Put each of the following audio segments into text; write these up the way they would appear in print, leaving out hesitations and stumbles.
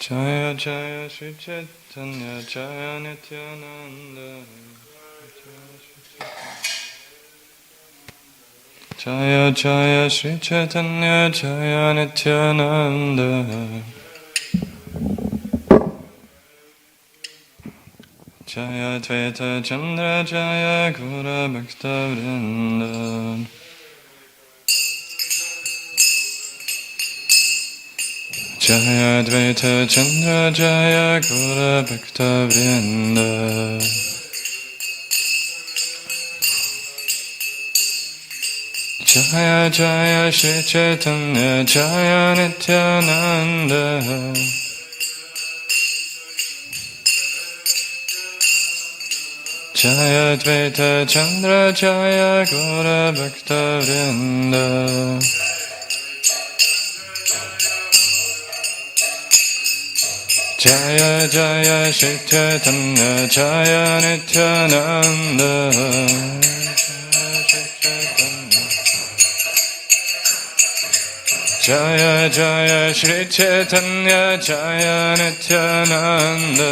Jaya Jaya Shri Chaitanya Jaya Nityananda Jaya Jaya Shri Chaitanya Jaya Nityananda Jaya Dvaita Chandra Jaya Gura Bhakta Vrinda Jaya Dvaita Chandra Jaya Gura Bhakta Vrinda Jaya Jaya Shri Chaitanya Jaya Nityananda Jaya Dvaita Chandra Jaya Gura Bhakta Vrinda Jaya Jaya Shri Chaitanya Jaya Nityananda Jaya Jaya Shri Chaitanya Jaya Nityananda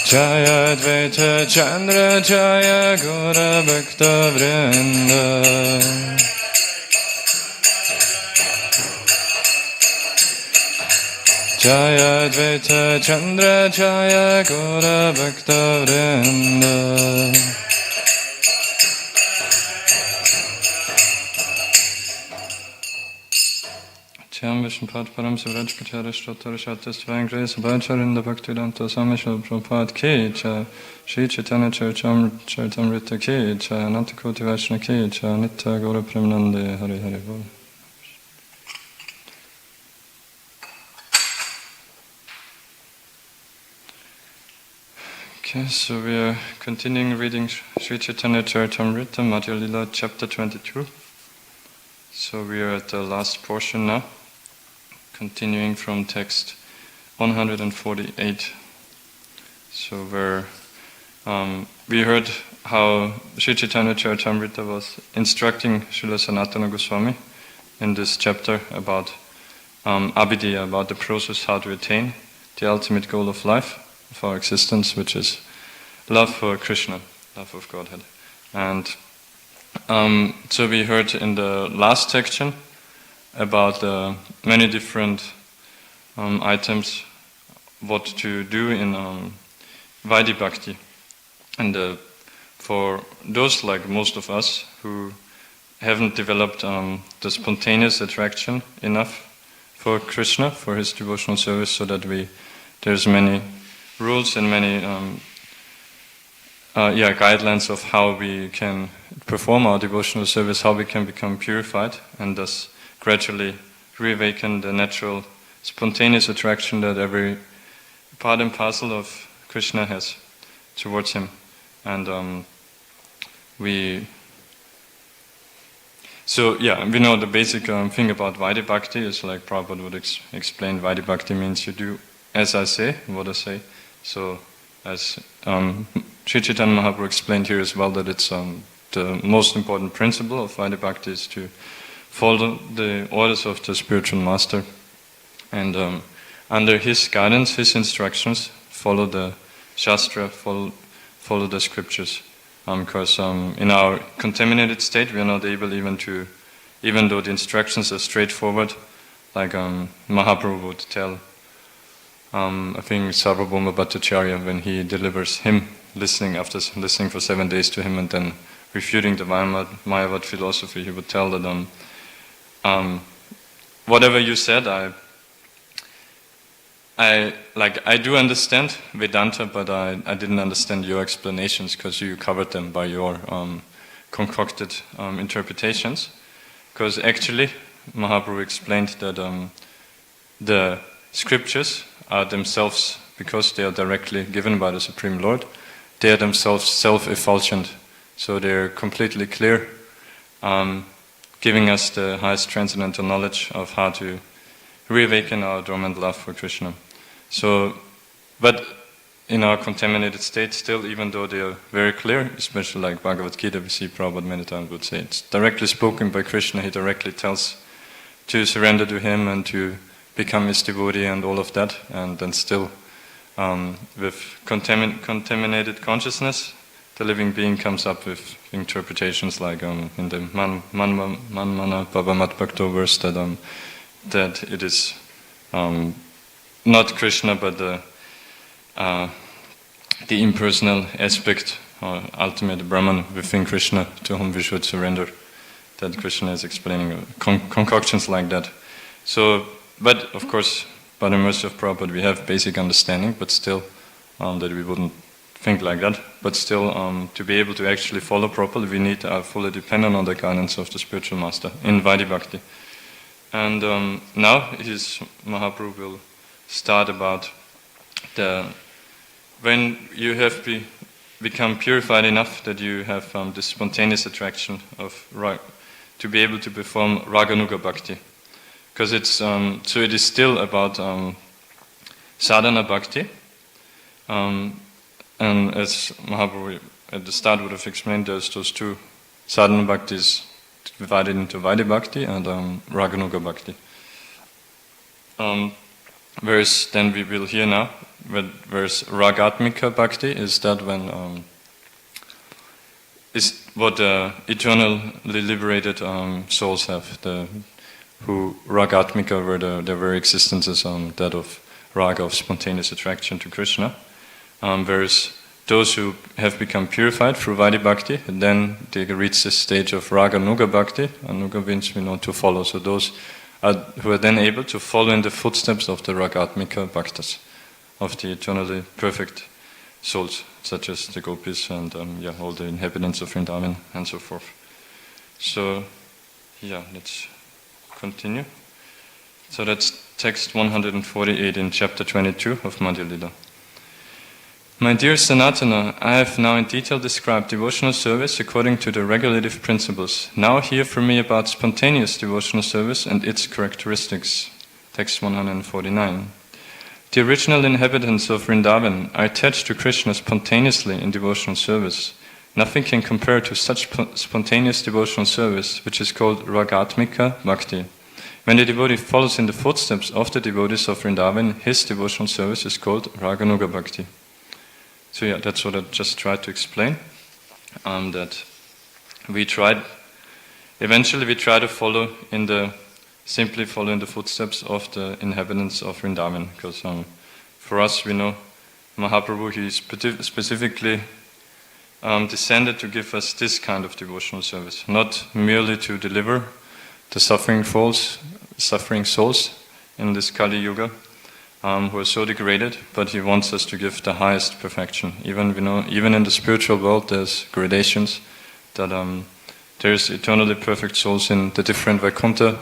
Jaya Dvaita Chandra Jaya Gura Bhakta Vrinda Jaya Dvaita Chandra Jaya Gura Bhakta Vrinda Jam Vishnu Pad Param Sivraj Kachara Shrotar Shatas Divine Grace Abhacharinda Bhaktivedanta Swami Srila Prabhupada Ki Jai Shri Caitanya Caritamrta Ki Jai Anantakoti Vaishnava Ki Jai Nitya Gaura Premanande Hari Hari Bol. Okay, so we are continuing reading Sri Caitanya Caritamrta, Madhya Lila, chapter 22. So we are at the last portion now, continuing from text 148. So we heard how Sri Caitanya Caritamrta was instructing Srila Sanatana Goswami in this chapter about abhidya, about the process how to attain the ultimate goal of life, of our existence, which is love for Krishna, love of Godhead. And so we heard in the last section about many different items, what to do in Vaidhi Bhakti. And for those like most of us who haven't developed the spontaneous attraction enough for Krishna, for his devotional service, so that there's many rules and many guidelines of how we can perform our devotional service, how we can become purified and thus gradually reawaken the natural spontaneous attraction that every part and parcel of Krishna has towards him. And we know the basic thing about Vaidhi Bhakti is like Prabhupada would explain. Vaidhi Bhakti means you do as I say, what I say. So as Sri Chaitanya Mahaprabhu explained here as well, that it's the most important principle of Vaidhi Bhakti is to follow the orders of the spiritual master, and under his guidance, his instructions, follow the Shastra, follow the scriptures. Because in our contaminated state, we are not able even though the instructions are straightforward, like Mahaprabhu would tell, I think Sarvabhauma Bhattacharya, when he delivers him, after listening for 7 days to him and then refuting the Mayavad philosophy, he would tell that whatever you said, I do understand Vedanta, but I didn't understand your explanations because you covered them by your concocted interpretations. Because actually, Mahaprabhu explained that the scriptures are themselves, because they are directly given by the Supreme Lord, they are themselves self-effulgent. So they are completely clear, giving us the highest transcendental knowledge of how to reawaken our dormant love for Krishna. So, but in our contaminated state still, even though they are very clear, especially like Bhagavad Gita, we see Prabhupada many times would say it's directly spoken by Krishna. He directly tells to surrender to him and to become his devotee and all of that, and then still with contaminated consciousness, the living being comes up with interpretations like in the Manmana Bhavamat Bhakto verse that it is not Krishna but the impersonal aspect or ultimate Brahman within Krishna to whom we should surrender. That Krishna is explaining concoctions like that. So, but of course, by the mercy of Prabhupada, we have basic understanding, but still that we wouldn't think like that. But still, to be able to actually follow properly, we need to fully dependent on the guidance of the spiritual master in Vaidhi Bhakti. And now his Mahaprabhu will start about when you have become purified enough that you have this spontaneous attraction of to be able to perform Raganuga Bhakti. Because it's so it is still about sadhana bhakti, and as Mahaprabhu at the start would have explained, there's those two sadhana bhaktis divided into Vaidhi Bhakti and Raganuga Bhakti. Whereas then we will hear now, whereas Ragatmika Bhakti is that when is what eternally liberated souls have, who Ragatmika, where their very existence is that of raga, of spontaneous attraction to Krishna. Whereas those who have become purified through Vaidhi Bhakti, then they reach this stage of Raganuga Bhakti, and Nuga means we know to follow. So those who are then able to follow in the footsteps of the Ragatmika Bhaktas, of the eternally perfect souls, such as the gopis and all the inhabitants of Vrindavan and so forth. So, let's continue. So that's text 148 in chapter 22 of Madhya Lila. My dear Sanatana, I have now in detail described devotional service according to the regulative principles. Now hear from me about spontaneous devotional service and its characteristics. Text 149. The original inhabitants of Vrindavan are attached to Krishna spontaneously in devotional service. Nothing can compare to such spontaneous devotional service, which is called Ragatmika Bhakti. When the devotee follows in the footsteps of the devotees of Vrindavan, his devotional service is called Raganuga Bhakti. So that's what I just tried to explain. That eventually we try to simply follow in the footsteps of the inhabitants of Vrindavan. Because for us, we know Mahaprabhu, he specifically descended to give us this kind of devotional service, not merely to deliver the suffering souls in this Kali Yuga, who are so degraded, but he wants us to give the highest perfection. Even in the spiritual world, there's gradations. That there's eternally perfect souls in the different Vaikuntha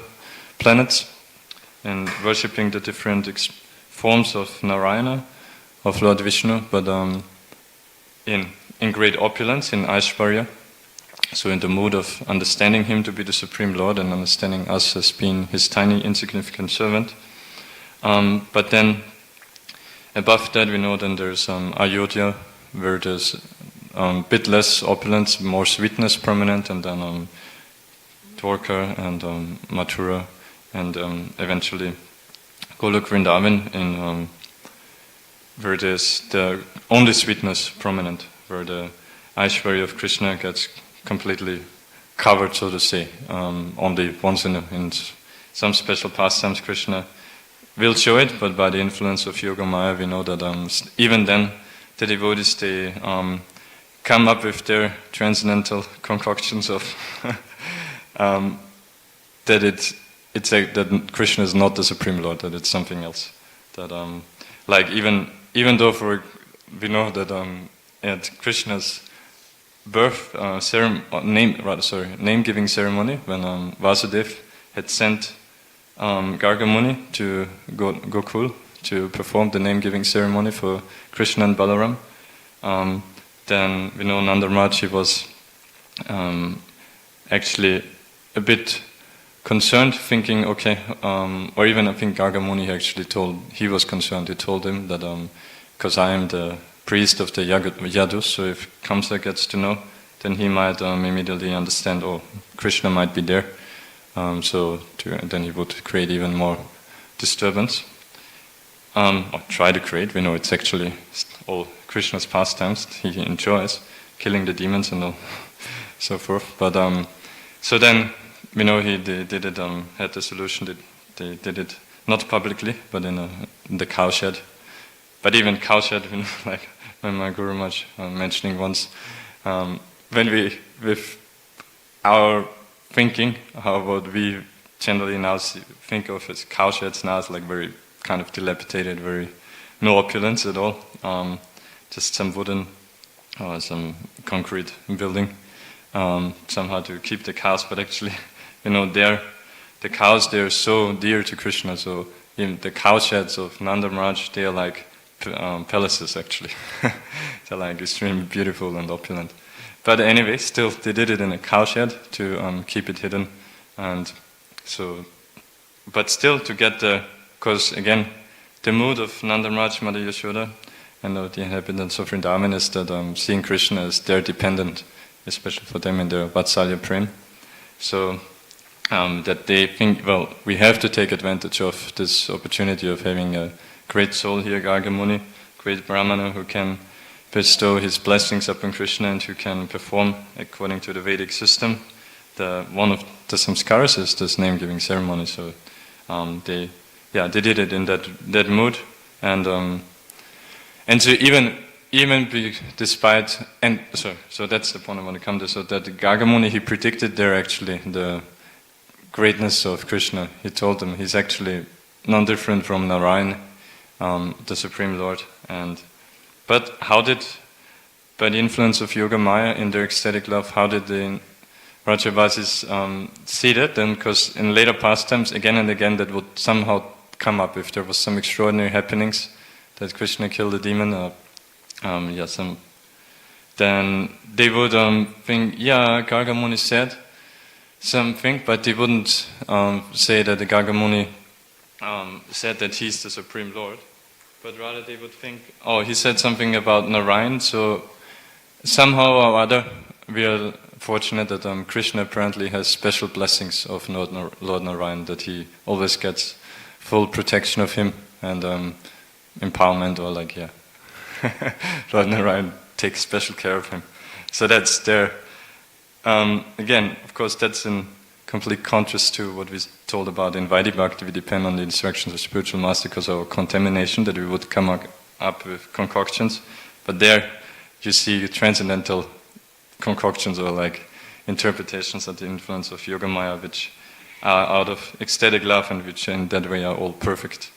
planets, and worshipping the different forms of Narayana, of Lord Vishnu, but in great opulence, in Aishvarya. So in the mood of understanding him to be the Supreme Lord and understanding us as being his tiny, insignificant servant. But then, above that, we know then there's Ayodhya, where there's a bit less opulence, more sweetness prominent, and then Dwarka and Mathura, and eventually Golok Vrindavan, where there's the only sweetness prominent, where the Aishvarya of Krishna gets completely covered, so to say. Only once in some special pastimes Krishna will show it, but by the influence of Yoga Maya we know that even then the devotees, they come up with their transcendental concoctions of that that Krishna is not the Supreme Lord, that it's something else. That like even though we know that at Krishna's birth name-giving ceremony, when Vasudeva had sent Garga Muni to Gokul to perform the name-giving ceremony for Krishna and Balaram, then we know Nanda Maharaj, he was actually a bit concerned, thinking, or even I think Garga Muni he was concerned. He told him that because I am the priest of the Yadus, so if Kamsa gets to know, then he might immediately understand, oh, Krishna might be there, then he would create even more disturbance. Or try to create, we know it's actually all Krishna's pastimes, he enjoys killing the demons and all, so forth. But so then, we know he did it, had the solution, they did it not publicly, but in the cowshed. But even cowshed, you know, like when my Guru Maharaj mentioning once, when we, with our thinking, what we generally now think of as cowsheds now is like very kind of dilapidated, very no opulence at all, just some wooden or some concrete building, somehow to keep the cows, but actually, you know, the cows, they're so dear to Krishna, so even the cowsheds of Nanda Maharaj, they are like palaces actually. They're like extremely beautiful and opulent. But anyway, still, they did it in a cowshed to keep it hidden, and so, but still to get because again, the mood of Nanda Maharaj, Mother Yashoda, and the inhabitants of Vrindavan is that seeing Krishna as their dependent, especially for them in their Vatsalya Prem. So that they think, well, we have to take advantage of this opportunity of having a great soul here, Garga Muni, great Brahmana who can bestow his blessings upon Krishna and who can perform according to the Vedic system. One of the samskaras is this name-giving ceremony, so they did it in that mood, and so even despite, and so that's the point I want to come to. So that Garga Muni, he predicted there actually the greatness of Krishna. He told them he's actually non-different from Narayan, the Supreme Lord. But how did, by the influence of Yoga Maya in their ecstatic love, how did the Rajavasis see that? Then, because in later pastimes, again and again, that would somehow come up if there was some extraordinary happenings that Krishna killed a demon. Then they would think, Garga Muni said something, but they wouldn't say that the Garga Muni said that he's the Supreme Lord, but rather they would think, oh, he said something about Narayan, so somehow or other we are fortunate that Krishna apparently has special blessings of Lord Narayan, that he always gets full protection of him and empowerment, or Lord Narayan takes special care of him. So that's there. Again, of course, that's in complete contrast to what we told about in Vaidhi Bhakti. We depend on the instructions of spiritual master because of our contamination, that we would come up with concoctions. But there you see transcendental concoctions, or like interpretations of the influence of Yoga Maya, which are out of ecstatic love and which in that way are all perfect.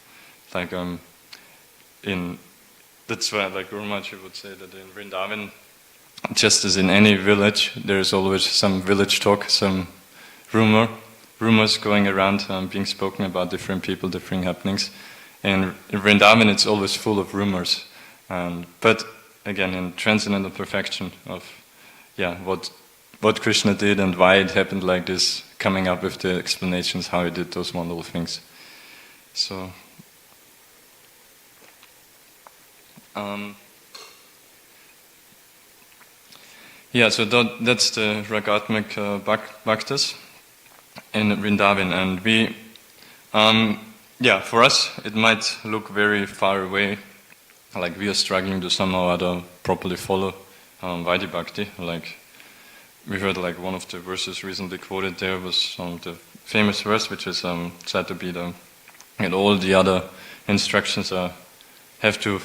That's why, like Guru Maharaj would say that in Vrindavan, just as in any village, there is always some village talk, some rumors going around, being spoken about different people, different happenings. And in Vrindavan, it's always full of rumors. But again, in transcendental perfection of what Krishna did and why it happened like this, coming up with the explanations how he did those wonderful things. So. So that's the Ragatmik Bhaktas in Vrindavan, and we, for us it might look very far away, like we are struggling to somehow or other properly follow Vaidhi Bhakti. Like we heard, like one of the verses recently quoted there was the famous verse, which is said to be and all the other instructions have to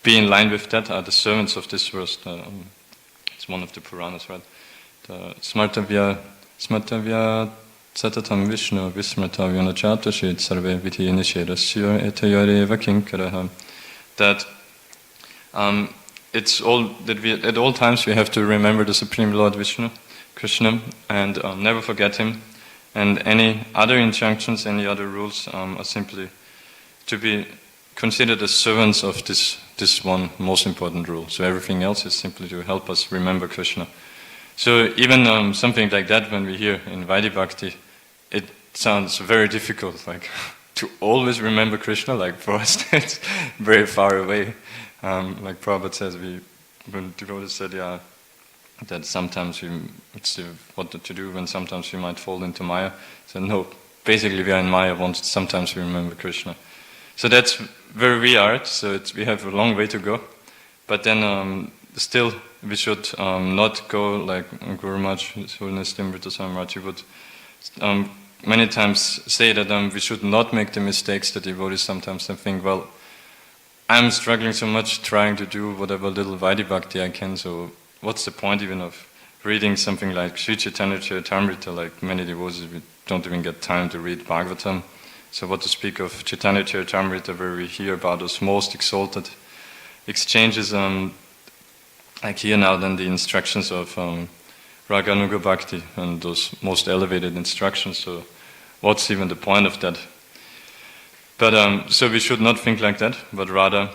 be in line with that, are the servants of this verse. It's one of the Puranas, right? The Smartavya Satatam Vishnu Vismratavya Nachatashit Sarve Viti Nishedasya Etayareva Kinkaraha. That it's all that we at all times we have to remember the Supreme Lord Vishnu, Krishna, and never forget him. And any other injunctions, any other rules are simply to be considered as servants of this one most important rule. So everything else is simply to help us remember Krishna. So even something like that, when we hear in Vaidhi Bhakti, it sounds very difficult. Like to always remember Krishna, like for us, it's very far away. Like Prabhupada says, when devotees said, that sometimes it's what to do when sometimes we might fall into Maya. So no, basically we are in Maya once, sometimes we remember Krishna. So that's where we are, so we have a long way to go. But then still we should not go like Guru Maharaj, His Holiness Dimrita Maharaj would many times say that we should not make the mistakes that devotees sometimes think, well, I'm struggling so much trying to do whatever little Vaidhi Bhakti I can, so what's the point even of reading something like Sri Caitanya Caritamrta? Like many devotees, we don't even get time to read Bhagavatam. So what to speak of Caitanya Caritamrta, where we hear about those most exalted exchanges, like here now then the instructions of Raganuga Bhakti and those most elevated instructions. So what's even the point of that? But so we should not think like that, but rather,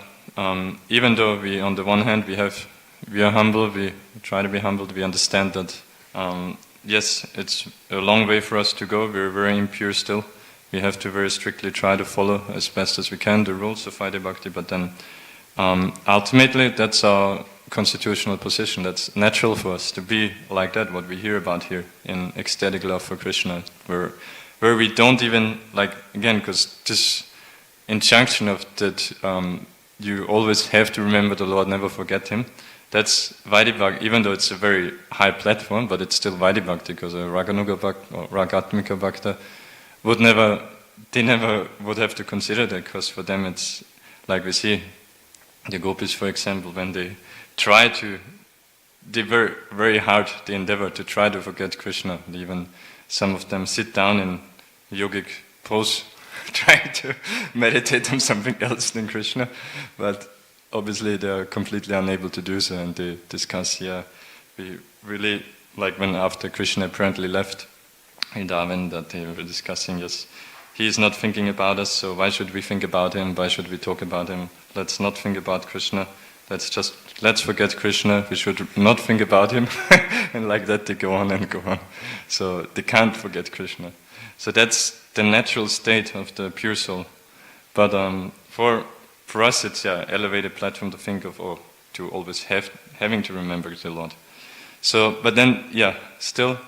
even though we, on the one hand, we are humble, we try to be humbled, we understand that, yes, it's a long way for us to go, we're very impure still. We have to very strictly try to follow as best as we can the rules of Vaidhi Bhakti, but then ultimately that's our constitutional position. That's natural for us to be like that, what we hear about here in ecstatic love for Krishna, where we don't even, like, again, because this injunction of that you always have to remember the Lord, never forget Him, that's Vaidhi Bhakti, even though it's a very high platform, but it's still Vaidhi Bhakti, because a Raganuga Bhakti or Ragatmika Bhakta they never would have to consider that, because for them it's like we see the gopis, for example, when they try to, they very, very hard, they endeavor to try to forget Krishna. Even some of them sit down in yogic pose, trying to meditate on something else than Krishna, but obviously they are completely unable to do so, and they discuss, we really, like when after Krishna apparently left Vrindavan, that they were discussing, yes, he is not thinking about us, so why should we think about him? Why should we talk about him? Let's not think about Krishna. Let's forget Krishna. We should not think about him. And like that they go on and go on. So they can't forget Krishna. So that's the natural state of the pure soul. But for us it's elevated platform to think of, or to always having to remember the Lord. So, but then, still,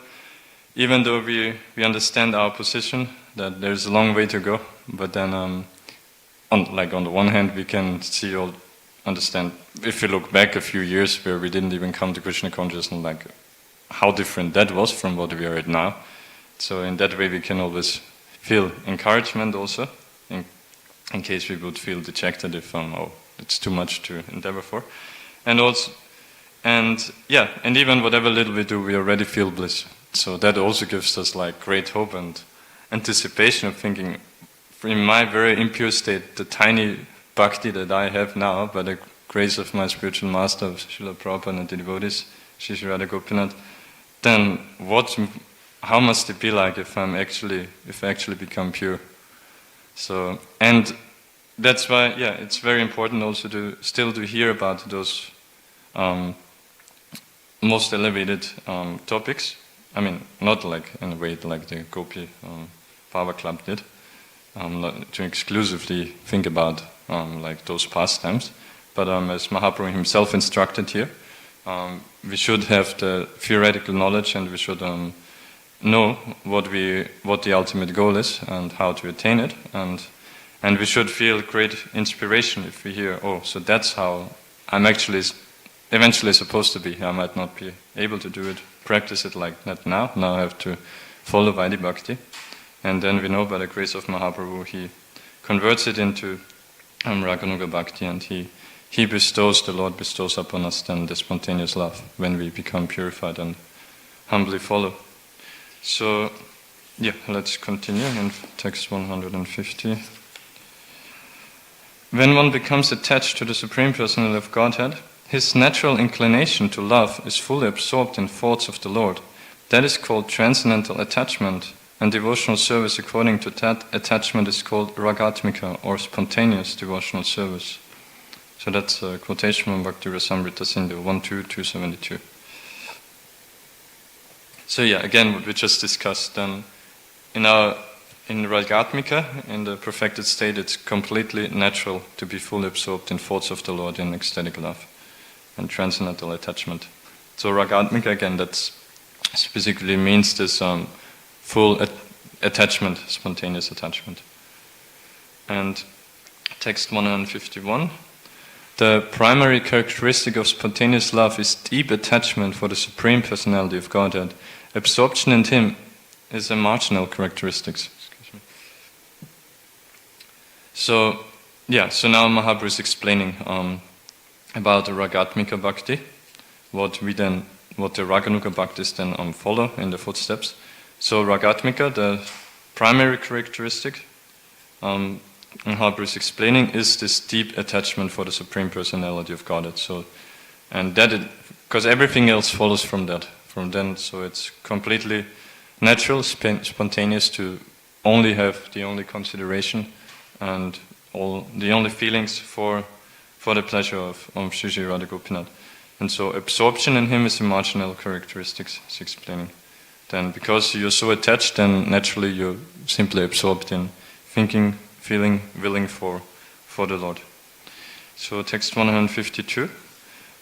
even though we understand our position, that there's a long way to go, but then on the one hand we can understand, if we look back a few years where we didn't even come to Krishna consciousness, like how different that was from what we are at now. So in that way we can always feel encouragement also, in case we would feel dejected if it's too much to endeavor for. And even whatever little we do, we already feel bliss. So that also gives us like great hope and anticipation of thinking, in my very impure state, the tiny bhakti that I have now, by the grace of my spiritual master, of Srila Prabhupada and the devotees, Shri Radha Gopinath, then how must it be like if I actually become pure? So, and that's why, it's very important also to hear about those most elevated topics. I mean, not like in a way like the Gopi Power Club did, not to exclusively think about like those pastimes, but as Mahaprabhu himself instructed here, we should have the theoretical knowledge, and we should know what the ultimate goal is and how to attain it, and we should feel great inspiration if we hear, so that's how I'm actually eventually supposed to be. I might not be able to do it, practice it like that now. Now I have to follow Vaidhi Bhakti. And then we know by the grace of Mahaprabhu, he converts it into Raganuga Bhakti, and the Lord bestows upon us then the spontaneous love when we become purified and humbly follow. So, let's continue in text 150. When one becomes attached to the Supreme Personality of Godhead, his natural inclination to love is fully absorbed in thoughts of the Lord. That is called transcendental attachment, and devotional service according to that attachment is called ragatmika, or spontaneous devotional service. So that's a quotation from Bhakti Rasamrita Sindhu 1.2.272. So again, what we just discussed, in our in Ragatmika, in the perfected state, it's completely natural to be fully absorbed in thoughts of the Lord in ecstatic love and transcendental attachment. So Ragatmika, again, that specifically means this full attachment, spontaneous attachment. And text 151. The primary characteristic of spontaneous love is deep attachment for the Supreme Personality of Godhead. Absorption in Him is a marginal characteristic. So now Mahaprabhu is explaining about the Ragatmika Bhakti, what the Raganuga Bhaktis then follow in the footsteps. So Ragatmika, the primary characteristic, Mahaprabhu is explaining, is this deep attachment for the Supreme Personality of Godhead. So, and that because everything else follows from that. From then, so it's completely natural, spontaneous to only have the only consideration and all the only feelings for the pleasure of Shri Shri Radha Gopinath. And so absorption in Him is a marginal characteristic, he's explaining. Then because you're so attached, then naturally you're simply absorbed in thinking, feeling, willing for the Lord. So text 152.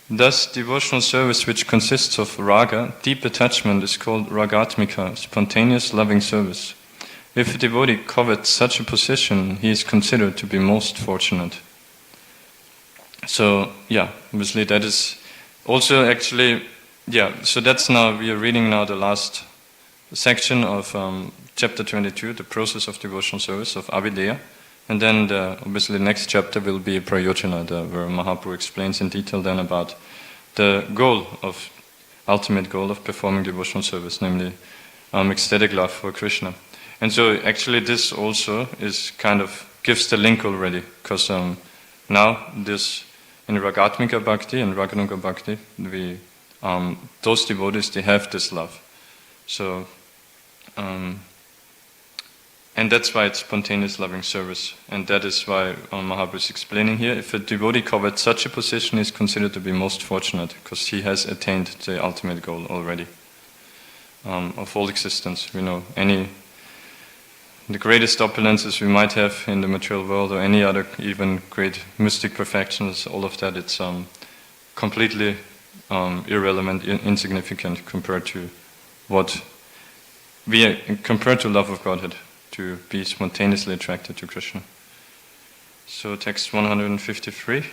Thus, devotional service which consists of raga, deep attachment, is called ragatmika, spontaneous loving service. If a devotee covets such a position, he is considered to be most fortunate. So, obviously that is also actually, so that's now, we are reading now the last section of chapter 22, the process of devotional service of Avideya. And then obviously the next chapter will be Prayojana, where Mahaprabhu explains in detail then about the ultimate goal of performing devotional service, namely ecstatic love for Krishna. And so actually this also is gives the link already, because now this, in Ragatmika Bhakti and Raganuga Bhakti, those devotees, they have this love. So, and that's why it's spontaneous loving service. And that is why Mahaprabhu is explaining here, if a devotee covets such a position, he is considered to be most fortunate, because he has attained the ultimate goal already of all existence. The greatest opulences we might have in the material world, or any other even great mystic perfections, all of that, it's completely irrelevant, insignificant compared to compared to love of Godhead, to be spontaneously attracted to Krishna. So text 153.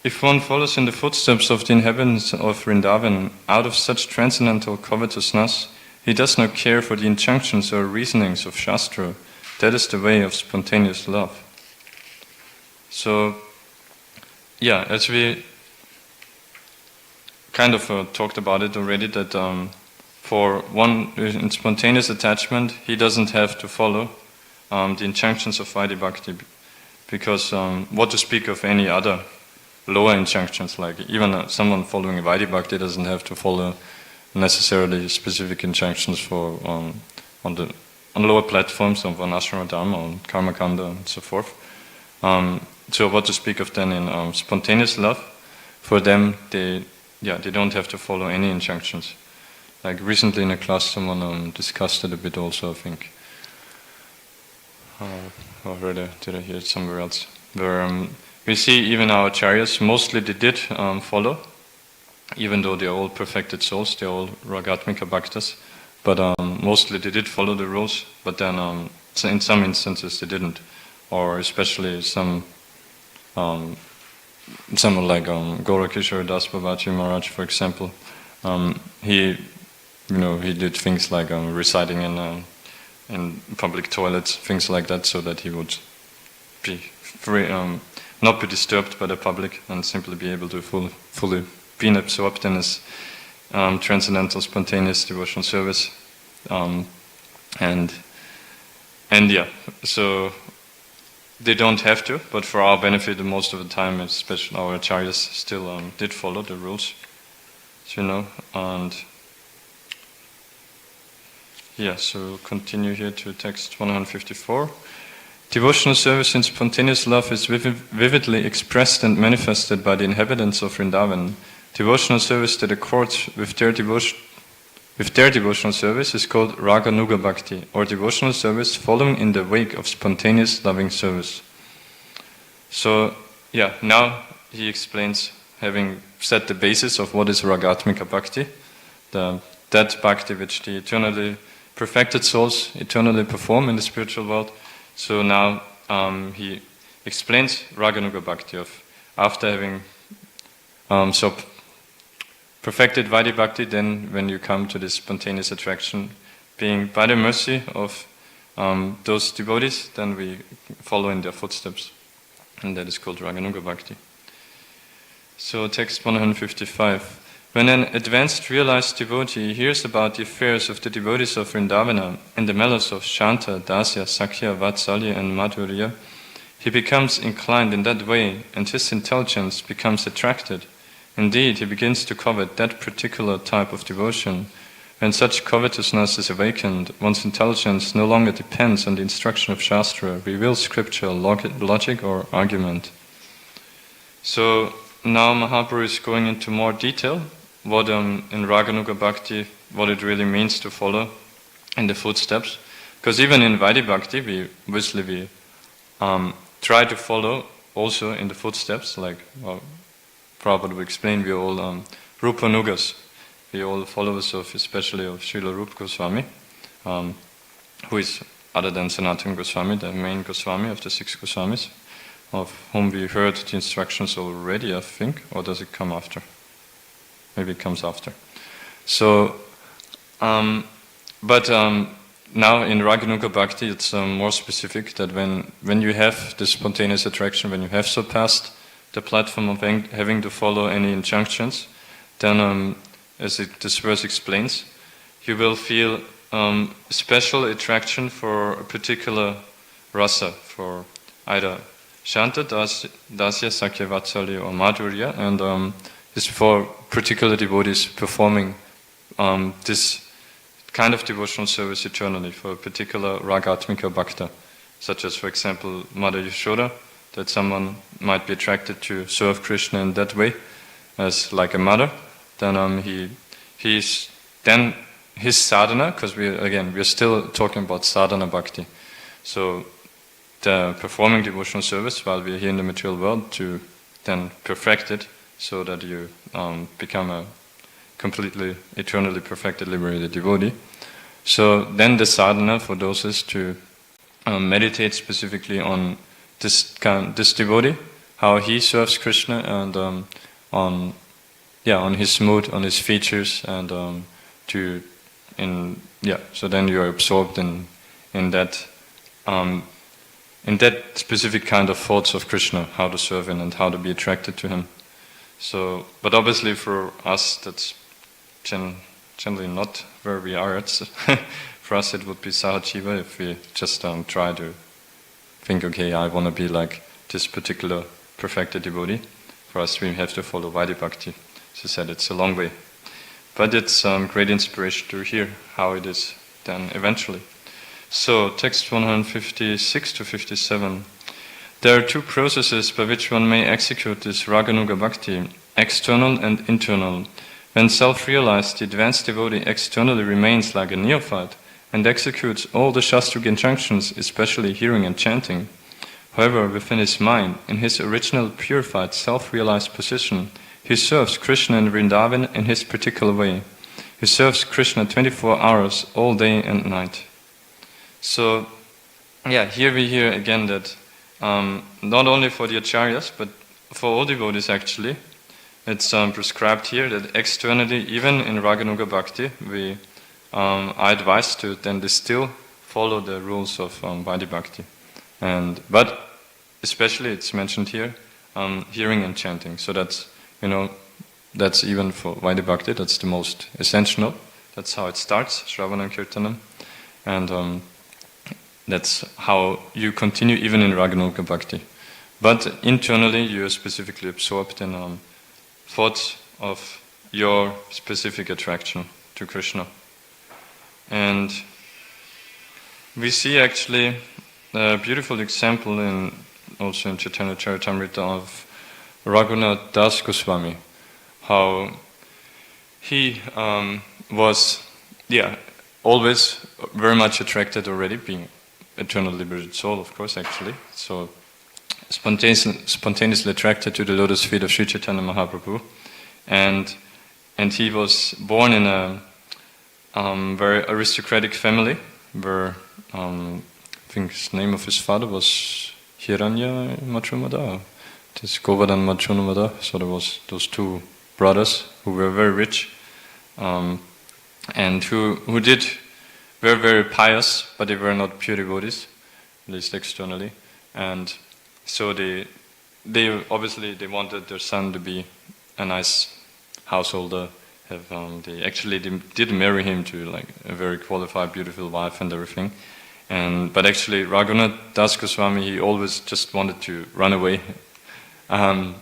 If one follows in the footsteps of the inhabitants of Vrindavan out of such transcendental covetousness, he does not care for the injunctions or reasonings of Shastra. That is the way of spontaneous love. So, as we talked about it already, that for one, in spontaneous attachment, he doesn't have to follow the injunctions of Vaidhi Bhakti, because what to speak of any other lower injunctions, like even someone following Vaidhi Bhakti doesn't have to follow necessarily specific injunctions for on lower platforms of Varnashrama Dharma, on Karma Kanda and so forth. So what to speak of then in spontaneous love? For them, they don't have to follow any injunctions. Like recently in a class, someone discussed it a bit also, I think. Or did I hear it somewhere else? Where we see even our acharyas, mostly they did follow, even though they're all perfected souls, they're all Ragatmika Bhaktas, but mostly they did follow the rules, but then in some instances they didn't. Or especially someone like Gaurakishore Das Babaji Maharaj, for example, he did things like reciting in public toilets, things like that, so that he would be free, not be disturbed by the public, and simply be able to fully be absorbed in his transcendental, spontaneous devotional service, so they don't have to, but for our benefit, most of the time, especially our acharyas still did follow the rules, and so continue here to text 154. Devotional service in spontaneous love is vividly expressed and manifested by the inhabitants of Vrindavan. Devotional service that accords with with their devotional service is called Raganuga Bhakti, or devotional service following in the wake of spontaneous loving service. So, now he explains, having set the basis of what is Ragatmika Bhakti, that Bhakti which the eternally perfected souls eternally perform in the spiritual world. So now he explains Raganuga Bhakti after having perfected Vaidhi Bhakti, then when you come to this spontaneous attraction, being by the mercy of those devotees, then we follow in their footsteps. And that is called Raganuga Bhakti. So text 155. When an advanced realized devotee hears about the affairs of the devotees of Vrindavana and the mellows of Shanta, Dasya, Sakhya, Vatsalya and Madhurya, he becomes inclined in that way and his intelligence becomes attracted. Indeed, he begins to covet that particular type of devotion. When such covetousness is awakened, one's intelligence no longer depends on the instruction of Shastra, revealed scripture, logic or argument. So now Mahaprabhu is going into more detail what in Raganuga Bhakti, what it really means to follow in the footsteps. Because even in Vaidhi Bhakti, we try to follow also in the footsteps, like Prabhupada will explain, we are all Rupanugas. We are all followers of, especially of Srila Rupa Goswami, who is, other than Sanatana Goswami, the main Goswami of the 6 Goswamis, of whom we heard the instructions already, I think, or does it come after? Maybe it comes after. So, now in Raganuga Bhakti, it's more specific that when you have this spontaneous attraction, when you have surpassed the platform of having to follow any injunctions, then, this verse explains, you will feel special attraction for a particular rasa, for either Shanta, Dasya, Sakhya, Vatsalya or Madhurya, and is for particular devotees performing this kind of devotional service eternally for a particular Ragatmika Bhakta, such as, for example, Mother Yashoda, that someone might be attracted to serve Krishna in that way, as like a mother. Then his sadhana, because we're still talking about sadhana bhakti. So the performing devotional service while we're here in the material world to then perfect it so that you become a completely, eternally perfected, liberated devotee. So then the sadhana for those is to meditate specifically on this devotee, how he serves Krishna, and on his mood, on his features, and so then you are absorbed in that specific kind of thoughts of Krishna, how to serve him and how to be attracted to him. So, but obviously for us, that's generally not where we are. For us, it would be sahajiva if we just try to think, okay, I want to be like this particular perfected devotee. For us, we have to follow Vaidhi Bhakti. As I said, it's a long way. But it's great inspiration to hear how it is done eventually. So, text 156 to 57. There are 2 processes by which one may execute this Raganuga Bhakti, external and internal. When self-realized, the advanced devotee externally remains like a neophyte and executes all the Shastric injunctions, especially hearing and chanting. However, within his mind, in his original purified, self-realized position, he serves Krishna in Vrindavan in his particular way. He serves Krishna 24 hours, all day and night. So, here we hear again that not only for the acharyas, but for all devotees actually, it's prescribed here that externally, even in Raganuga Bhakti, we are advised to then still follow the rules of Vaidhi Bhakti. But especially it's mentioned here, hearing and chanting. So that's even for Vaidhi Bhakti, that's the most essential. That's how it starts, Shravanam Kirtanam. And that's how you continue even in Raganuga Bhakti. But internally you are specifically absorbed in thoughts of your specific attraction to Krishna. And we see actually a beautiful example also in Caitanya Caritamrta of Raghunath Das Goswami, how he was always very much attracted already, being eternal liberated soul, of course, actually. So spontaneously attracted to the lotus feet of Sri Chaitanya Mahaprabhu, and he was born in a very aristocratic family, where I think the name of his father was Hiranya Machunamada, this Govardhan Machunamada. So there was those two brothers who were very rich, and who were very pious, but they were not pure devotees, at least externally. And so they obviously wanted their son to be a nice householder. They did marry him to like a very qualified, beautiful wife and everything. But actually, Raghunath Das Goswami, he always just wanted to run away and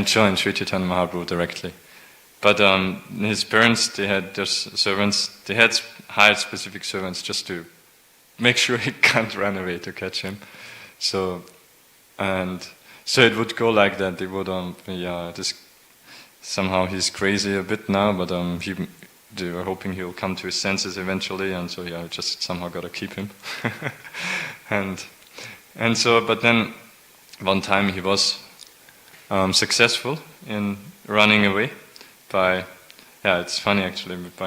join Sri Chaitanya Mahaprabhu directly. But his parents, they had their servants, they had hired specific servants just to make sure he can't run away to catch him. So it would go like that. They would, somehow he's crazy a bit now, but they were hoping he'll come to his senses eventually, and so just somehow got to keep him. But then one time he was successful in running away by, it's funny actually, with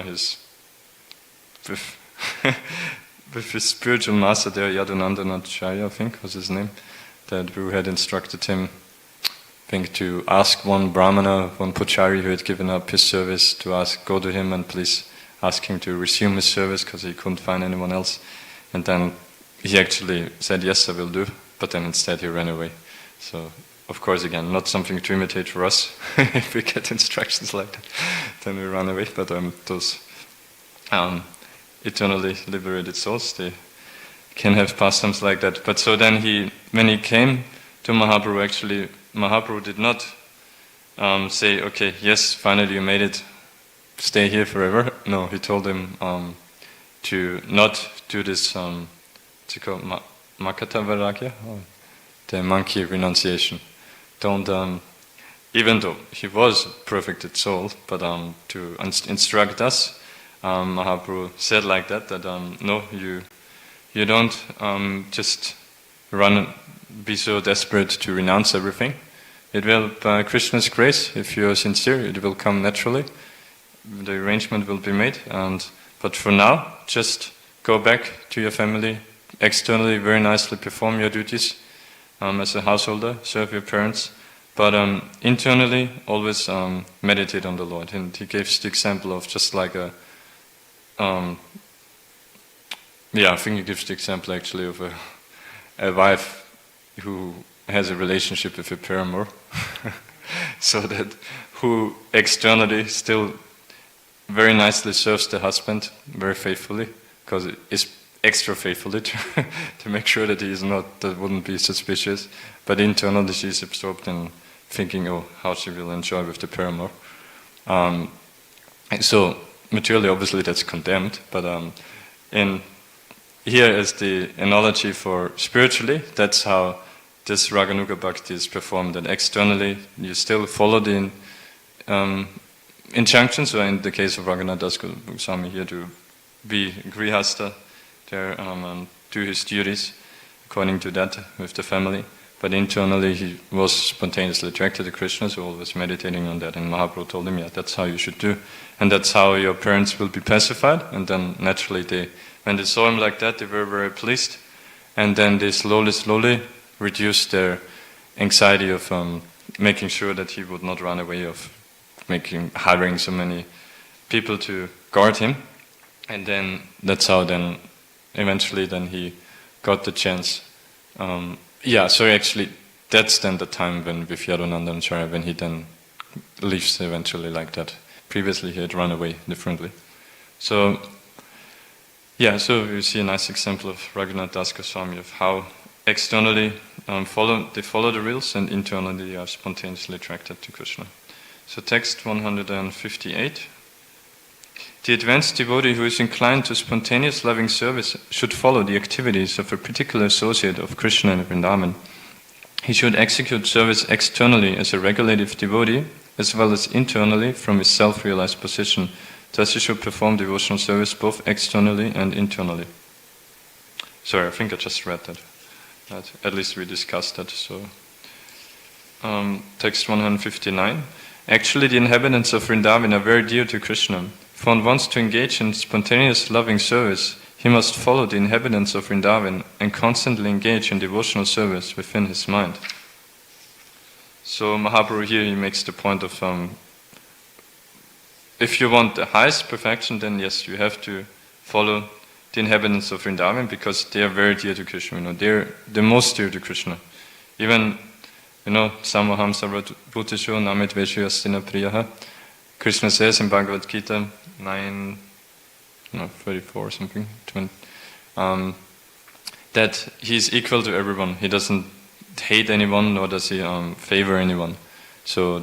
his spiritual master there, Yadunandanacharya, I think was his name, who had instructed him, I think, to ask one brahmana, one puchari who had given up his service, to go to him and please ask him to resume his service because he couldn't find anyone else. And then he actually said, yes, I will do, but then instead he ran away. So, of course, again, not something to imitate for us. If we get instructions like that, then we run away. But those eternally liberated souls, they can have pastimes like that. But so then when he came to Mahaprabhu, actually, Mahaprabhu did not say, okay, yes, finally you made it, stay here forever. No, he told him to not do this, what's it called, Makata Vairagya, the monkey renunciation. Don't, even though he was perfected soul, but to instruct us, Mahaprabhu said like that no, you don't just be so desperate to renounce everything. It will, by Krishna's grace, if you are sincere, it will come naturally. The arrangement will be made. But for now, just go back to your family, externally very nicely perform your duties as a householder, serve your parents, but internally always meditate on the Lord. And he gives the example of just like I think he gives the example actually of a wife who has a relationship with a paramour, so that who externally still very nicely serves the husband very faithfully, because it is extra faithfully to make sure that that wouldn't be suspicious, but internally she's absorbed in thinking, how she will enjoy with the paramour. So materially, obviously, that's condemned, but here is the analogy for spiritually. That's how this Raganuga Bhakti is performed. And externally, you still follow the injunctions. So in the case of Raghunath Das Goswami here, to be grihasta there and do his duties according to that with the family. But internally, he was spontaneously attracted to Krishna, so always meditating on that. And Mahaprabhu told him, that's how you should do. And that's how your parents will be pacified. And then naturally, when they saw him like that, they were very pleased. And then they slowly reduced their anxiety of making sure that he would not run away, of hiring so many people to guard him. And then that's how then eventually then he got the chance. So actually that's then the time when with Yadunandanacharya, when he then leaves eventually like that. Previously he had run away differently. So you see a nice example of Raghunath Das Goswami, of how externally they follow the rules, and internally they are spontaneously attracted to Krishna. So text 158. The advanced devotee who is inclined to spontaneous loving service should follow the activities of a particular associate of Krishna in Vrindavan. He should execute service externally as a regulative devotee, as well as internally from his self-realized position Thus he should perform devotional service both externally and internally. Sorry, I think I just read that. At least we discussed that. So, text 159. Actually, the inhabitants of Vrindavan are very dear to Krishna. If one wants to engage in spontaneous loving service, he must follow the inhabitants of Vrindavan and constantly engage in devotional service within his mind. So Mahaprabhu here, he makes the point of, if you want the highest perfection, then yes, you have to follow the inhabitants of Vrindavan, because they are very dear to Krishna. They're the most dear to Krishna. Even, Samaham Sarvabhuteshu Namit Veshu Astina Priyaha. Krishna says in Bhagavad Gita 34 or something, 20, that he's equal to everyone. He doesn't hate anyone, nor does he favor anyone. So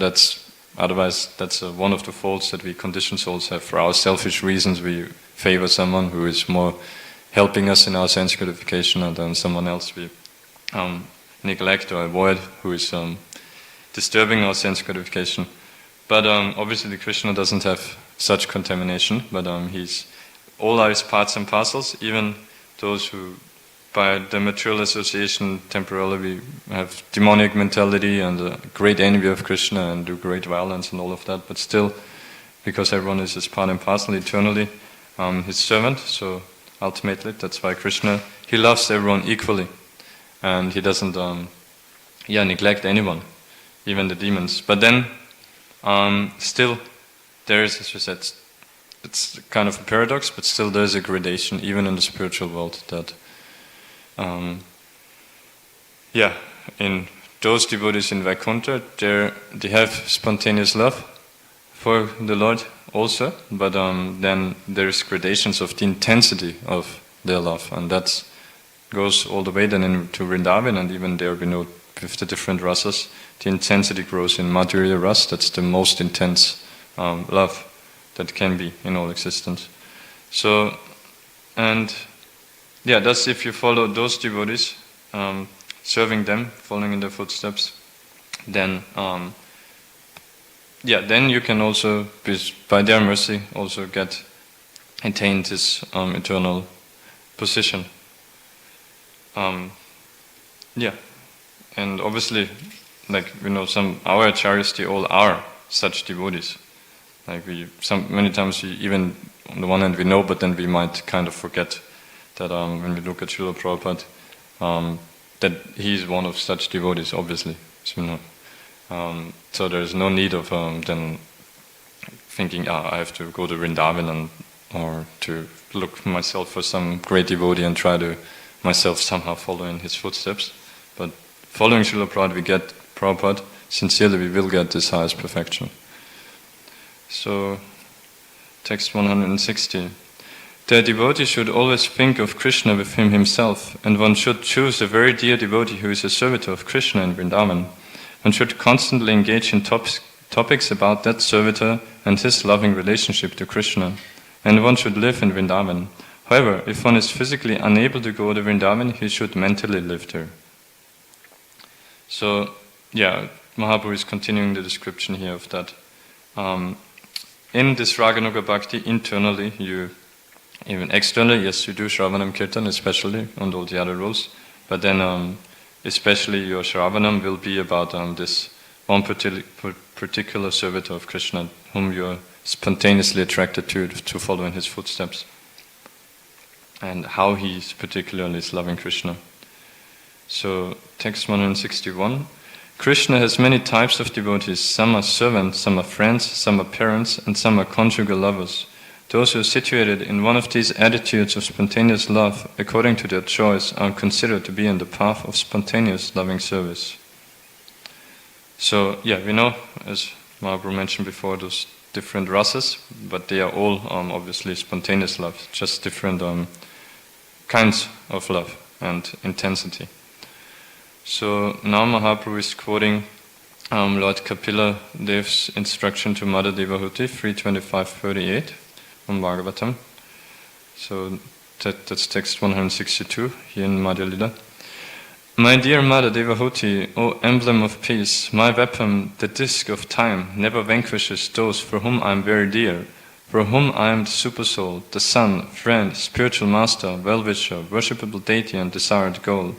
otherwise that's one of the faults that we conditioned souls have. For our selfish reasons, we favor someone who is more helping us in our sense gratification, and then someone else we neglect or avoid, who is disturbing our sense gratification. But obviously Krishna doesn't have such contamination, but all are his parts and parcels, even those who by the material association temporarily have demonic mentality and a great envy of Krishna and do great violence and all of that, but still, because everyone is his part and parcel eternally, his servant, so ultimately that's why Krishna, he loves everyone equally, and he doesn't neglect anyone, even the demons. But then still there is, as we said, it's kind of a paradox, but still there is a gradation even in the spiritual world that in those devotees in Vaikuntha, they have spontaneous love for the Lord also, but then there's gradations of the intensity of their love, and that goes all the way then into Vrindavan, and even there we know with the different rasas, the intensity grows in Madhurya Ras. That's the most intense love that can be in all existence. So, and thus if you follow those devotees, serving them, following in their footsteps, then then you can also, by their mercy, also attain this eternal position. And obviously, our acharyas, they all are such devotees. Many times even on the one hand we know, but then we might kind of forget that when we look at Srila Prabhupada, that he is one of such devotees, obviously. So there is no need of then thinking, I have to go to Vrindavan or to look myself for some great devotee and try to myself somehow follow in his footsteps. But following Srila Prabhupada, sincerely we will get this highest perfection. So, text 160. The devotee should always think of Krishna with him himself, and one should choose a very dear devotee who is a servitor of Krishna in Vrindavan. One should constantly engage in topics about that servitor and his loving relationship to Krishna, and one should live in Vrindavan. However, if one is physically unable to go to Vrindavan, he should mentally live there. So, Mahaprabhu is continuing the description here of that. In this Raganuga Bhakti, internally, even externally, yes, you do Shravanam Kirtan, especially, and all the other rules, but then especially your Shravanam will be about this one particular servitor of Krishna, whom you are spontaneously attracted to follow in his footsteps, and how he is particularly loving Krishna. So, text 161. Krishna has many types of devotees. Some are servants, some are friends, some are parents, and some are conjugal lovers. Those who are situated in one of these attitudes of spontaneous love, according to their choice, are considered to be in the path of spontaneous loving service. So, we know, as Mahaprabhu mentioned before, those different rasas, but they are all obviously spontaneous love, just different kinds of love and intensity. So now Mahaprabhu is quoting Lord Kapila Dev's instruction to Mother Devahuti, 3:25-38 from Bhagavatam. So that's text 162 here in Madhya Lila. My dear Mother Devahuti, O emblem of peace, my weapon, the disc of time, never vanquishes those for whom I am very dear, for whom I am the Supersoul, the Son, friend, spiritual master, well-wisher, worshipable deity and desired goal.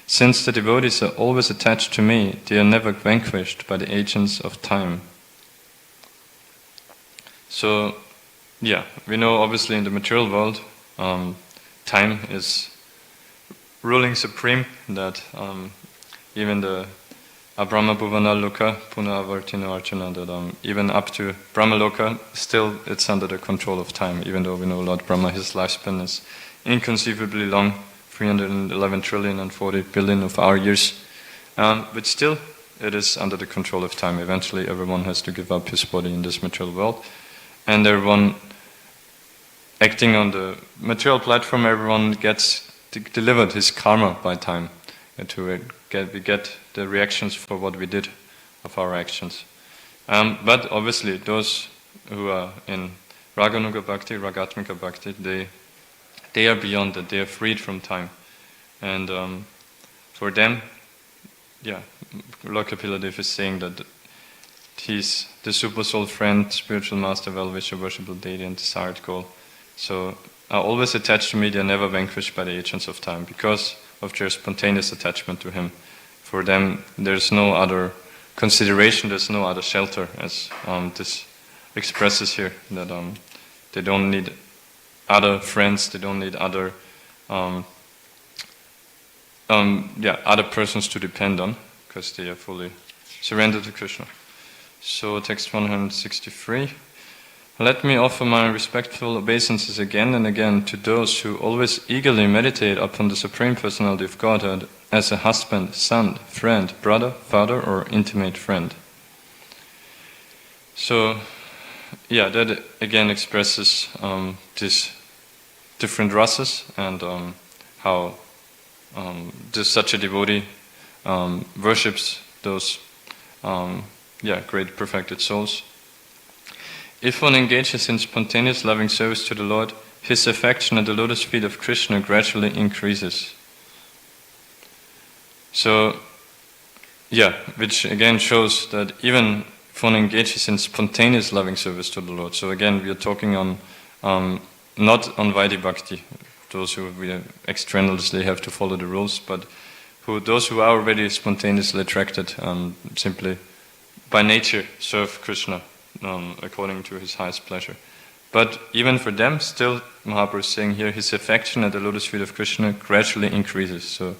Since the devotees are always attached to me, they are never vanquished by the agents of time. So, yeah, we know obviously in the material world, time is ruling supreme, that even the Abrahma Bhuvana Loka, Puna Avartino Arjuna, that even up to Brahma Loka, still it's under the control of time, even though we know Lord Brahma, his lifespan is inconceivably long, 311 trillion and 40 billion of our years. But still, it is under the control of time. Eventually, everyone has to give up his body in this material world. And everyone acting on the material platform, everyone gets delivered his karma by time. We get the reactions for what we did of our actions. But obviously, those who are in Raganuga Bhakti, Ragatmika Bhakti, they are beyond that, they are freed from time. And for them, yeah, Lord Kapila is saying that he's the super soul friend, spiritual master, well-wisher, worshipable deity and desired goal. So are always attached to me, they are never vanquished by the agents of time because of their spontaneous attachment to him. For them, there's no other consideration, there's no other shelter, as this expresses here, that they don't need other friends, they don't need other other persons to depend on, because they are fully surrendered to Krishna. So text 163. Let me offer my respectful obeisances again and again to those who always eagerly meditate upon the Supreme Personality of Godhead as a husband, son, friend, brother, father, or intimate friend. So, yeah, that again expresses these different rasas and how such a devotee worships those great perfected souls. If one engages in spontaneous loving service to the Lord, his affection at the lotus feet of Krishna gradually increases. So, which again shows that even if one engages in spontaneous loving service to the Lord, so again we are talking on not on Vaidhi Bhakti, those who we extraneously have to follow the rules, but those who are already spontaneously attracted simply by nature serve Krishna according to his highest pleasure. But even for them, still Mahaprabhu is saying here, his affection at the lotus feet of Krishna gradually increases. So,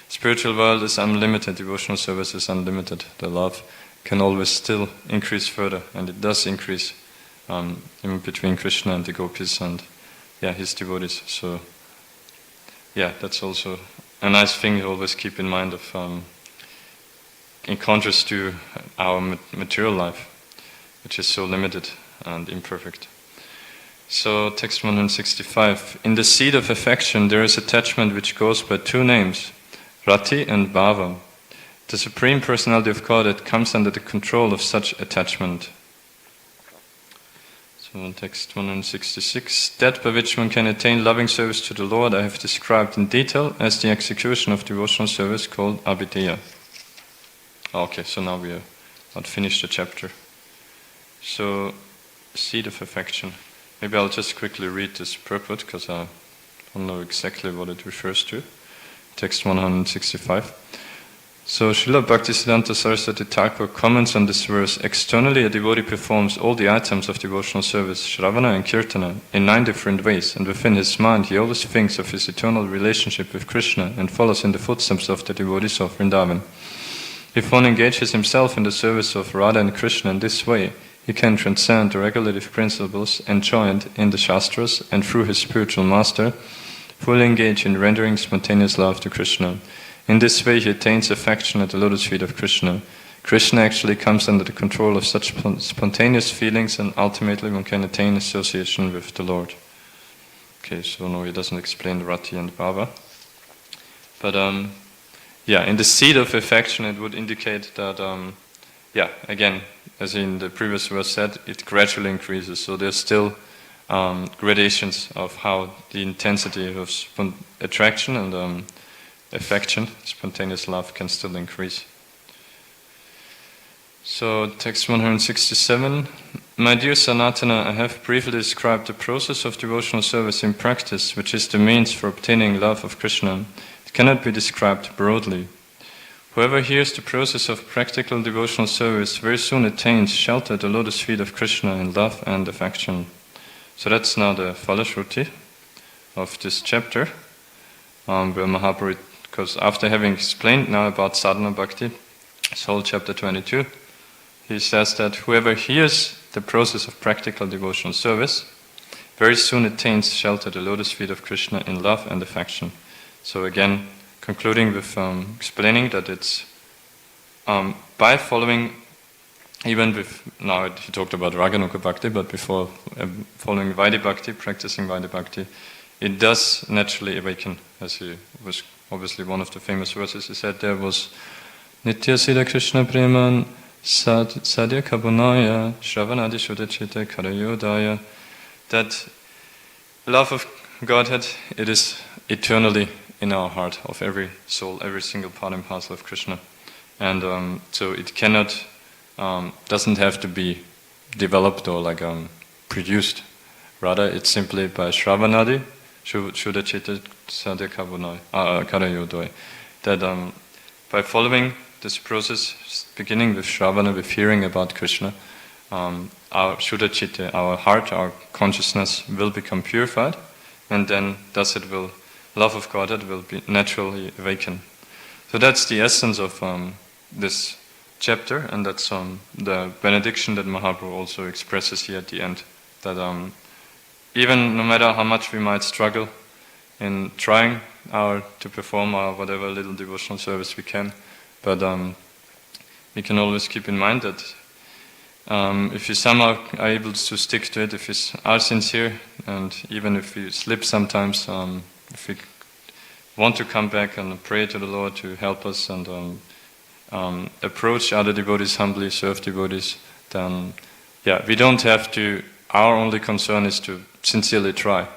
spiritual world is unlimited, devotional service is unlimited. The love can always still increase further, and it does increase even between Krishna and the gopis and his devotees. So, that's also a nice thing to always keep in mind of in contrast to our material life, which is so limited and imperfect. So, text 165. In the seed of affection there is attachment which goes by two names, Rati and Bhava. The Supreme Personality of Godhead comes under the control of such attachment. So, in text 166. That by which one can attain loving service to the Lord I have described in detail as the execution of devotional service called Abhideya. Okay, so now we have not finished the chapter. So, seed of affection. Maybe I'll just quickly read this purport because I don't know exactly what it refers to. Text 165. So, Srila Bhaktisiddhanta Saraswati Thakur comments on this verse. Externally, a devotee performs all the items of devotional service, Shravana and Kirtana, in 9 different ways, and within his mind he always thinks of his eternal relationship with Krishna and follows in the footsteps of the devotees of Vrindavan. If one engages himself in the service of Radha and Krishna in this way, he can transcend the regulative principles enjoined in the Shastras and through his spiritual master, fully engage in rendering spontaneous love to Krishna. In this way he attains affection at the lotus feet of Krishna. Krishna actually comes under the control of such spontaneous feelings, and ultimately one can attain association with the Lord. Okay, so no, he doesn't explain Rati and Bhava. But in the seed of affection it would indicate that, again, as in the previous verse said, it gradually increases. So there's still gradations of how the intensity of attraction and affection, spontaneous love, can still increase. So text 167. My dear Sanatana, I have briefly described the process of devotional service in practice, which is the means for obtaining love of Krishna. It cannot be described broadly. Whoever hears the process of practical devotional service very soon attains shelter at the lotus feet of Krishna in love and affection. So that's now the Falashruti of this chapter, where Mahaprabhu, because after having explained now about sadhana bhakti, this whole chapter 22, he says that whoever hears the process of practical devotional service very soon attains shelter at the lotus feet of Krishna in love and affection. So again, concluding with explaining that it's by following, even with, now he talked about Raganuga Bhakti, but before following Vaidhi Bhakti, practicing Vaidhi Bhakti, it does naturally awaken, as he was obviously one of the famous verses he said there was Nitya Siddha Krishna Preman Sadhya Kabunaya Shravanadi Shuddhachita Karayodaya, that love of Godhead, it is eternally in our heart of every soul, every single part and parcel of Krishna. And so it cannot, doesn't have to be developed or like produced. Rather, it's simply by Shravanadi, Shuddhachita Sadhya Karayodaya, that by following this process, beginning with Shravana, with hearing about Krishna, our Shuddhachita, our heart, our consciousness will become purified, and then thus it will, love of Godhead will be naturally awakened. So that's the essence of this chapter, and that's the benediction that Mahaprabhu also expresses here at the end, that even no matter how much we might struggle in trying to perform our whatever little devotional service we can, but we can always keep in mind that if you somehow are able to stick to it, if you are sincere, and even if you slip sometimes, if we want to come back and pray to the Lord to help us and approach other devotees humbly, serve devotees, then we don't have to, our only concern is to sincerely try.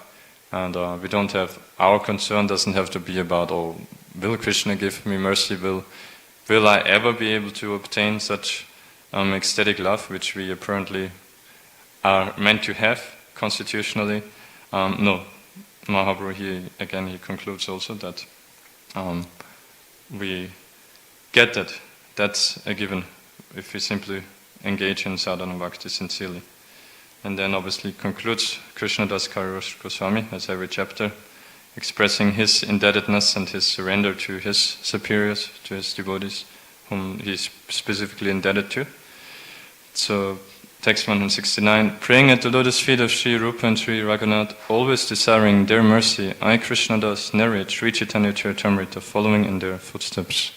And we don't have, our concern doesn't have to be about, oh, will Krishna give me mercy, will I ever be able to obtain such ecstatic love, which we apparently are meant to have constitutionally? No. Mahaprabhu he concludes also that we get that. That's a given if we simply engage in sadhana bhakti sincerely. And then obviously concludes Krishna Das Kaviraj Goswami, as every chapter, expressing his indebtedness and his surrender to his superiors, to his devotees, whom he is specifically indebted to. So, text 169, praying at the lotus feet of Sri Rupa and Sri Raghunath, always desiring their mercy, I, Krishna Das, narrate Sri Caitanya Caritamrta, following in their footsteps.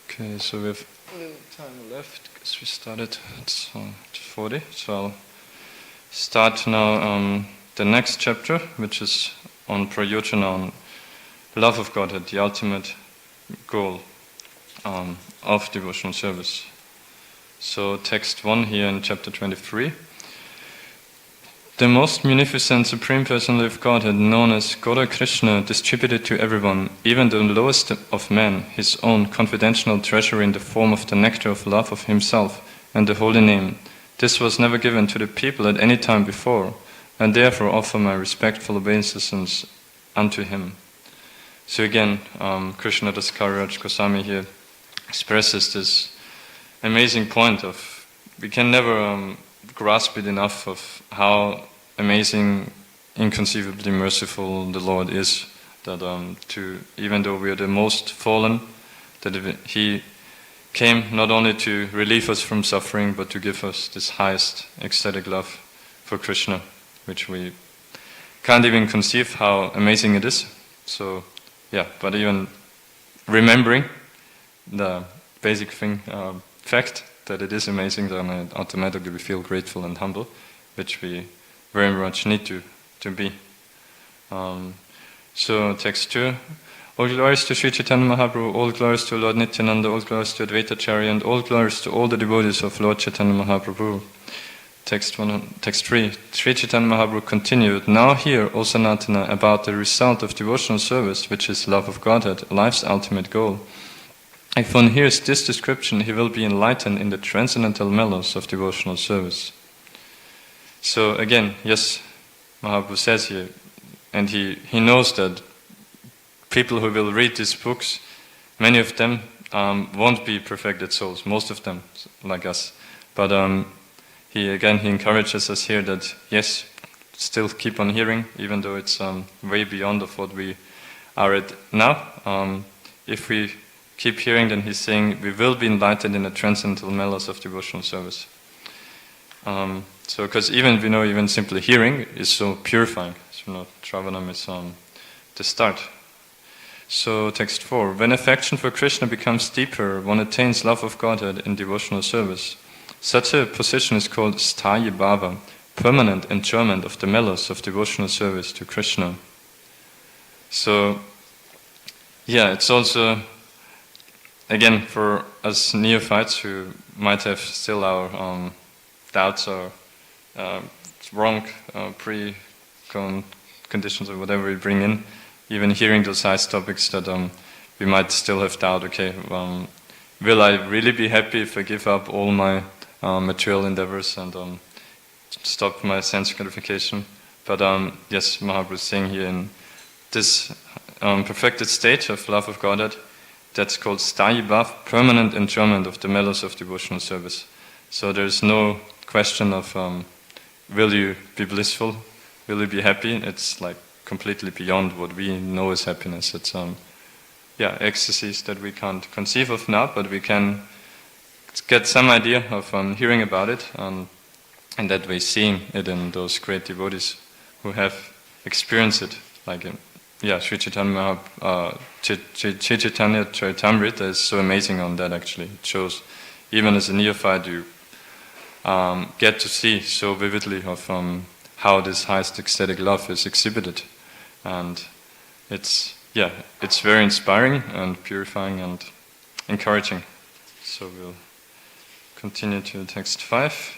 Okay, so we have a little time left, because we started at 40, so I'll start now the next chapter, which is on prayojana, on love of Godhead, the ultimate goal of devotional service. So text 1 here in chapter 23. The most munificent Supreme Personality of Godhead, known as Goda Krishna, distributed to everyone, even the lowest of men, his own confidential treasure in the form of the nectar of love of himself and the holy name. This was never given to the people at any time before, and therefore offer my respectful obeisances unto him. So again, Krishna Das Kaviraj Goswami here expresses this amazing point of, we can never grasp it enough of how amazing, inconceivably merciful the Lord is, that even though we are the most fallen, that he came not only to relieve us from suffering, but to give us this highest ecstatic love for Krishna, which we can't even conceive how amazing it is. So, but even remembering the basic fact that it is amazing, then automatically we feel grateful and humble, which we very much need to be. So, text 2. All glories to Sri Chaitanya Mahaprabhu, all glories to Lord Nityananda, all glories to Advaita Acharya, and all glories to all the devotees of Lord Chaitanya Mahaprabhu. Text 3. Sri Chaitanya Mahaprabhu continued, now hear, O Sanatana, about the result of devotional service, which is love of Godhead, life's ultimate goal. If one hears this description, he will be enlightened in the transcendental mellows of devotional service. So again, yes, Mahaprabhu says here, and he knows that people who will read these books, many of them won't be perfected souls, most of them, like us. But he encourages us here that, yes, still keep on hearing, even though it's way beyond of what we are at now. If we keep hearing, then he's saying we will be enlightened in the transcendental mellows of devotional service. So, because even simply hearing is so purifying. So, Shravanam is the start. So, text 4. When affection for Krishna becomes deeper, one attains love of Godhead in devotional service. Such a position is called Sthayi Bhava, permanent enjoyment of the mellows of devotional service to Krishna. So, yeah, it's also, again, for us neophytes who might have still our doubts or wrong preconditions or whatever we bring in, even hearing those high topics that we might still have doubt, okay, will I really be happy if I give up all my material endeavors and stop my sense gratification? But yes, Mahaprabhu is saying here in this perfected state of love of Godhead, that's called Sthayi Bhav, permanent enjoyment of the mellows of devotional service. So there's no question of will you be blissful, will you be happy? It's like completely beyond what we know as happiness. It's ecstasies that we can't conceive of now, but we can get some idea of hearing about it, and that way seeing it in those great devotees who have experienced it. Like Sri Caitanya Caritamrta is so amazing on that actually. It shows, even as a neophyte, you get to see so vividly of how this highest ecstatic love is exhibited. And it's very inspiring and purifying and encouraging. So we'll continue to text 5.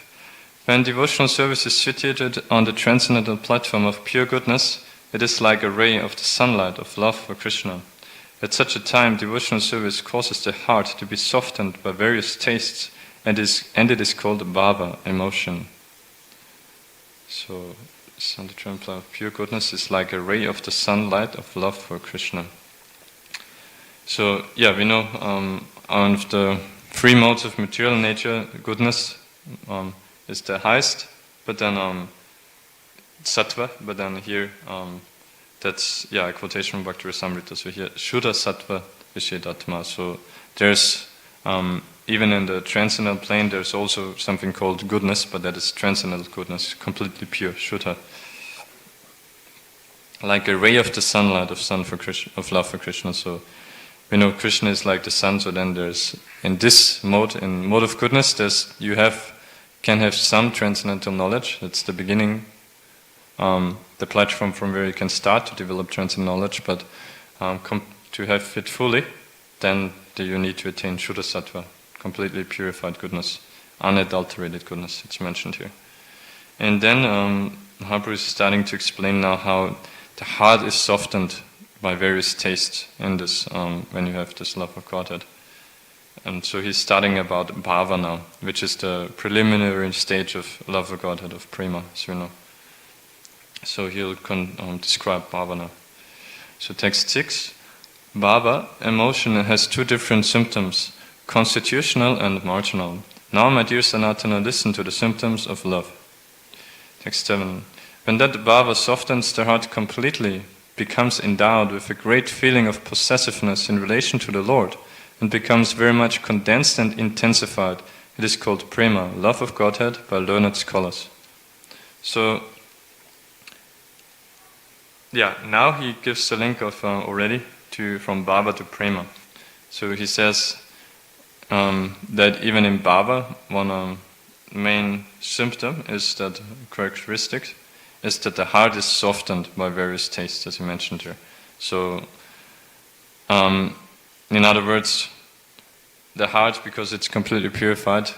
When devotional service is situated on the transcendental platform of pure goodness, it is like a ray of the sunlight of love for Krishna. At such a time, devotional service causes the heart to be softened by various tastes, and it is called bhava, emotion. So, on the transcendental of pure goodness is like a ray of the sunlight of love for Krishna. So, we know of the three modes of material nature, goodness is the highest, but then sattva, but then here that's a quotation from Bhakti-rasamrita. So here Shuddha sattva vishedatma. So there's even in the transcendental plane there's also something called goodness, but that is transcendental goodness, completely pure, Shuddha. Like a ray of the sunlight of love for Krishna. So we know Krishna is like the sun, so then there's in this mode, in mode of goodness, can have some transcendental knowledge. It's the beginning, the platform from where you can start to develop transcendental knowledge, but to have it fully, then you need to attain Shuddha Sattva, completely purified goodness, unadulterated goodness, it's mentioned here. And then Mahaprabhu is starting to explain now how the heart is softened by various tastes in this, when you have this love of Godhead. And so he's starting about bhava now, which is the preliminary stage of love of Godhead, of prema, as you know. So he'll describe bhava now. So text 6, bhava, emotion, has two different symptoms, constitutional and marginal. Now, my dear Sanatana, listen to the symptoms of love. Text 7, when that bhava softens the heart completely, becomes endowed with a great feeling of possessiveness in relation to the Lord, and becomes very much condensed and intensified. It is called prema, love of Godhead, by learned scholars. So, now he gives the link of already from bhava to prema. So he says that even in bhava, one main symptom is that characteristic is that the heart is softened by various tastes, as he mentioned here. So, in other words, the heart, because it's completely purified,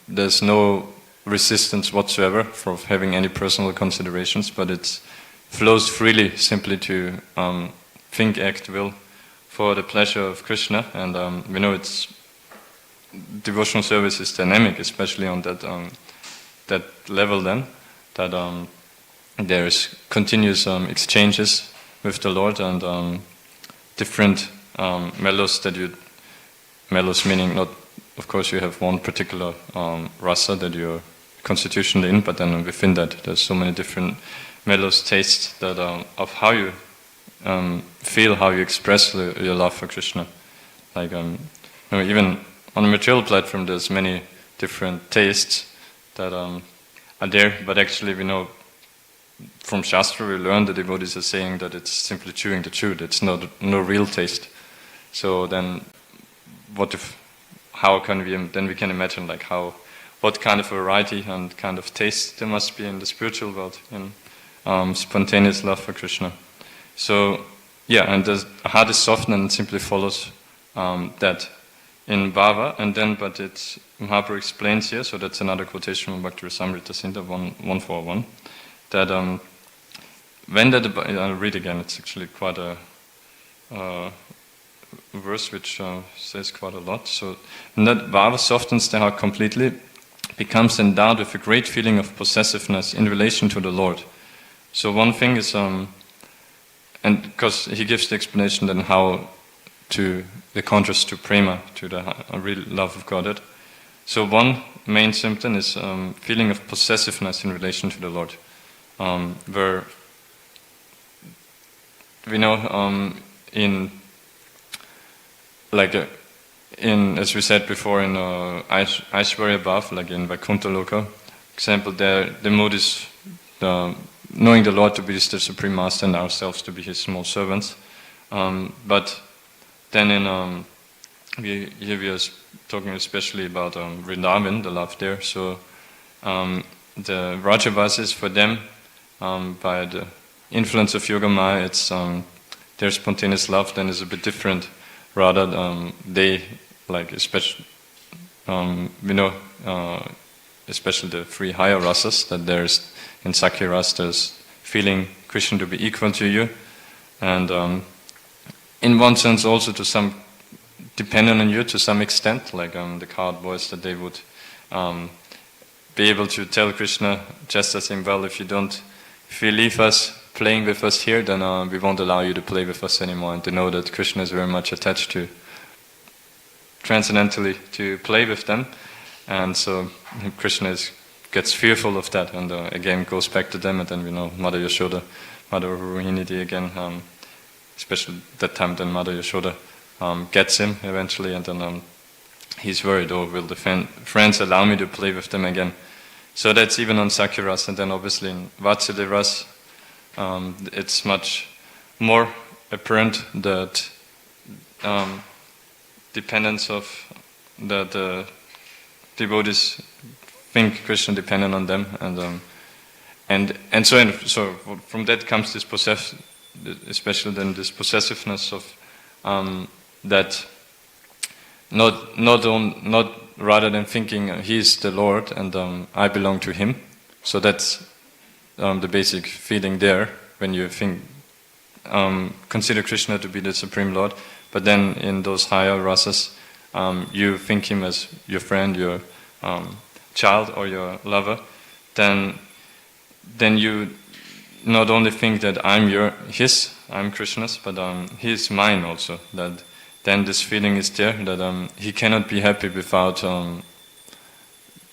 there's no resistance whatsoever for having any personal considerations, but it flows freely simply to think, act, will for the pleasure of Krishna. And we know devotional service is dynamic, especially on that level then, that there's continuous exchanges with the Lord, and different mellows mellows meaning not, of course you have one particular rasa that you're constitutionally in, but then within that there's so many different mellows, tastes that of how you feel, how you express your love for Krishna. Like even on a material platform there's many different tastes that are there, but actually we know from Shastra, we learn the devotees are saying that it's simply chewing the chewed, it's no real taste. So then how can we can imagine like what kind of variety and kind of taste there must be in the spiritual world, in spontaneous love for Krishna. So yeah, and the heart is softened and simply follows that in bhava, and then but it's Mahaprabhu explains here, so that's another quotation from Bhakti Rasamrita Sindha 141, that when that I'll read again, it's actually quite a verse which says quite a lot. So when that bhava softens the heart completely, becomes endowed with a great feeling of possessiveness in relation to the Lord. So one thing is, and because he gives the explanation then how to the contrast to prema, to the real love of Godhead. So one main symptom is feeling of possessiveness in relation to the Lord, where we know in as we said before in Isvaresvara Prabhu, like in Vaikuntha Loka, example, there the mood is knowing the Lord to be the Supreme Master and ourselves to be His small servants. But then in here we are talking especially about Vrindavan, the love there. So the Rajavasis, for them, by the influence of Yoga Maya, it's their spontaneous love then is a bit different. Rather, they like especially we know especially the three higher rasas, that there's in Sakya Ras there's feeling Krishna to be equal to you, and in one sense also to some dependent on you to some extent, like the cowherd boys, that they would be able to tell Krishna just as in, well, if you leave us playing with us here, then we won't allow you to play with us anymore. And to know that Krishna is very much attached to transcendentally to play with them, and so Krishna gets fearful of that, and again goes back to them. And then we know Mother Yashoda, Mother Rohinidi again, especially that time, then Mother Yashoda gets him eventually, and then he's worried, oh, will the friends allow me to play with them again? So that's even on Sakya Ras, and then obviously in Vatsalya Ras, it's much more apparent that dependence of the devotees think Krishna dependent on them, and so from that comes this especially then this possessiveness of that not rather than thinking he is the Lord and I belong to him. So that's the basic feeling there when you think consider Krishna to be the Supreme Lord, but then in those higher rasas you think him as your friend, your child or your lover, then you not only think that I'm Krishna's, but he is mine also. That then this feeling is there that he cannot be happy without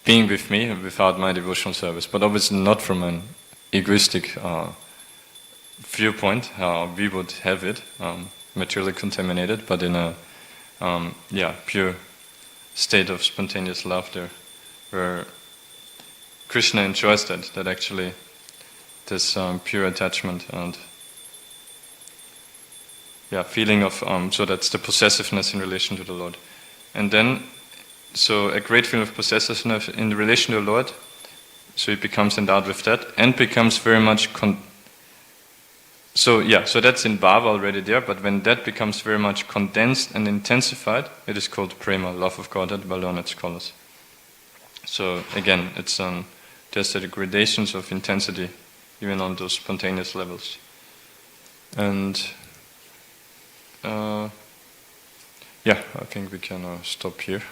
being with me, without my devotional service. But obviously not from an egoistic viewpoint, how we would have it, materially contaminated, but in a pure state of spontaneous love there, where Krishna enjoys that actually this pure attachment and feeling of so that's the possessiveness in relation to the Lord. And then so a great feeling of possessiveness in relation to the Lord, so it becomes endowed with that and becomes very much so that's in bhava already there, but when that becomes very much condensed and intensified, it is called prema, love of Godhead by learned scholars. So again, it's there's the gradations of intensity even on those spontaneous levels. And I think we can stop here.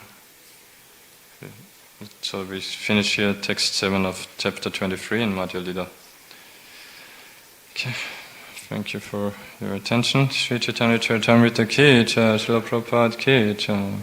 So we finish here text 7 of chapter 23 in Madhya Lila. Okay, thank you for your attention. Sri Chaitanya Caritamrta ki jai, Srila Prabhupada ki jai.